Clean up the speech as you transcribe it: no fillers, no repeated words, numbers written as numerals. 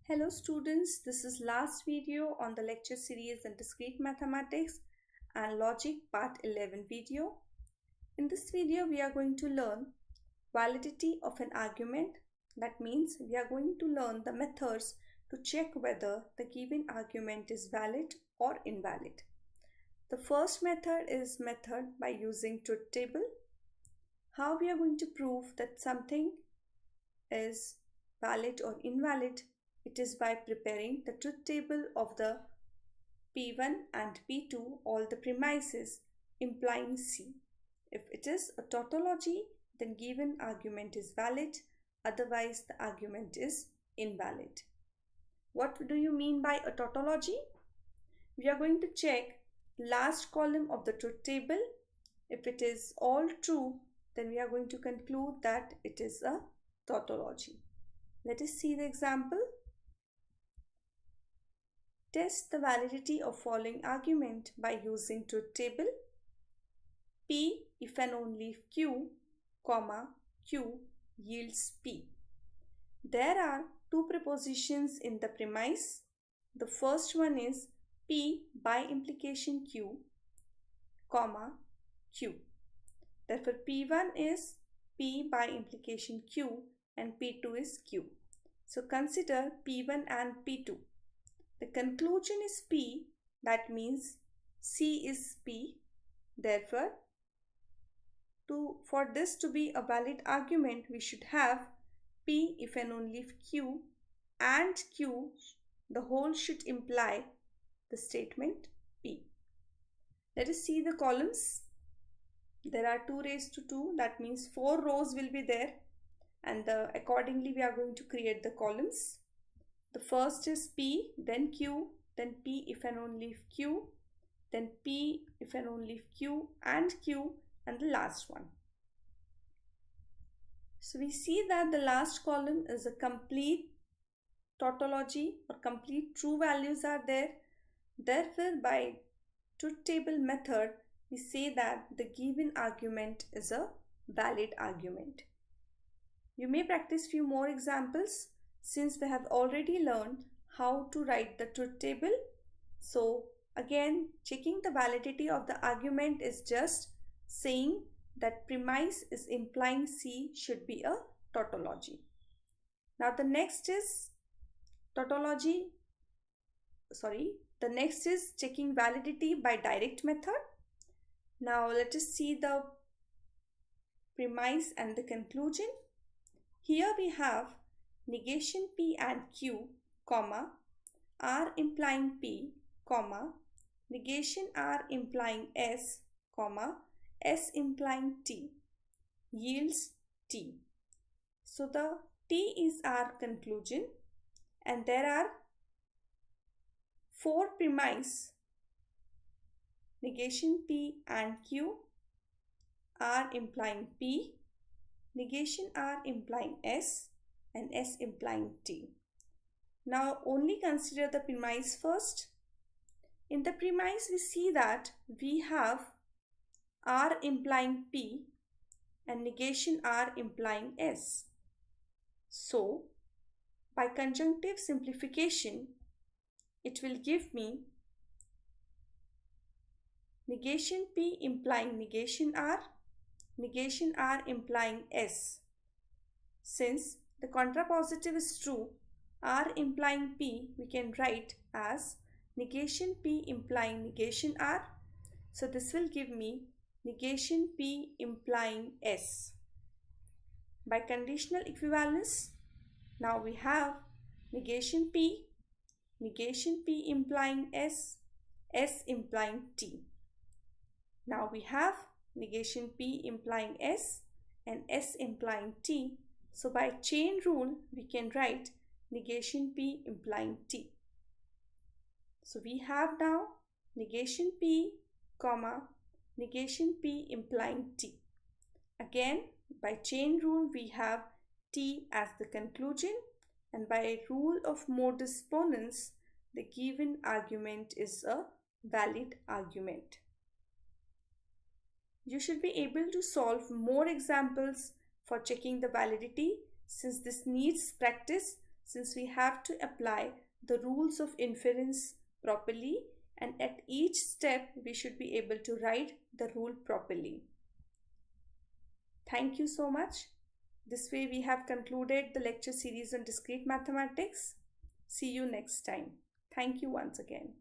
Hello students, this is last video on the lecture series in Discrete Mathematics and Logic Part 11 video. In this video we are going to learn validity of an argument. That means we are going to learn the methods to check whether the given argument is valid or invalid. The first method is method by using truth table. How we are going to prove that something is valid or invalid? It is by preparing the truth table of the P1 and P2, all the premises implying C. If it is a tautology, then given argument is valid, otherwise the argument is invalid. What do you mean by a tautology? We are going to check the last column of the truth table. If it is all true, then we are going to conclude that it is a tautology. Let us see the example. Test the validity of following argument by using truth table. P if and only if Q, Q yields P. There are two propositions in the premise. The first one is P by implication Q, Q. Therefore, P1 is P by implication Q and P2 is Q. So consider P1 and P2. The conclusion is P, that means C is P. Therefore, for this to be a valid argument, we should have P if and only if Q and Q, the whole should imply the statement P. Let us see the columns. There are 2 raised to 2, that means 4 rows will be there, and accordingly we are going to create the columns. The first is P, then Q, then P if and only if Q, then P if and only if Q, and the last one. So we see that the last column is a complete tautology or complete true values are there. Therefore, by truth table method, we say that the given argument is a valid argument. You may practice few more examples since we have already learned how to write the truth table. So again, checking the validity of the argument is just saying that premise is implying C should be a tautology. Now the next is checking validity by direct method. Now let us see the premise and the conclusion. Here we have negation P and Q, R implying P, negation R implying S, S implying T, yields T. So the T is our conclusion, and there are 4 premises: negation P and Q, R implying P, negation R implying S, and S implying T. Now only consider the premise first. In the premise we see that we have R implying P and negation R implying S. So by conjunctive simplification, it will give me negation P implying negation R implying S. Since the contrapositive is true, R implying P we can write as negation P implying negation R. So this will give me negation P implying S. By conditional equivalence, now we have negation P implying S, S implying T. Now we have negation P implying S and S implying T. So by chain rule, we can write negation P implying T. So we have now negation P, negation P implying T. Again, by chain rule, we have T as the conclusion, and by rule of modus ponens, the given argument is a valid argument. You should be able to solve more examples for checking the validity. Since this needs practice, since we have to apply the rules of inference properly, and at each step we should be able to write the rule properly. Thank you so much. This way we have concluded the lecture series on discrete mathematics. See you next time. Thank you once again.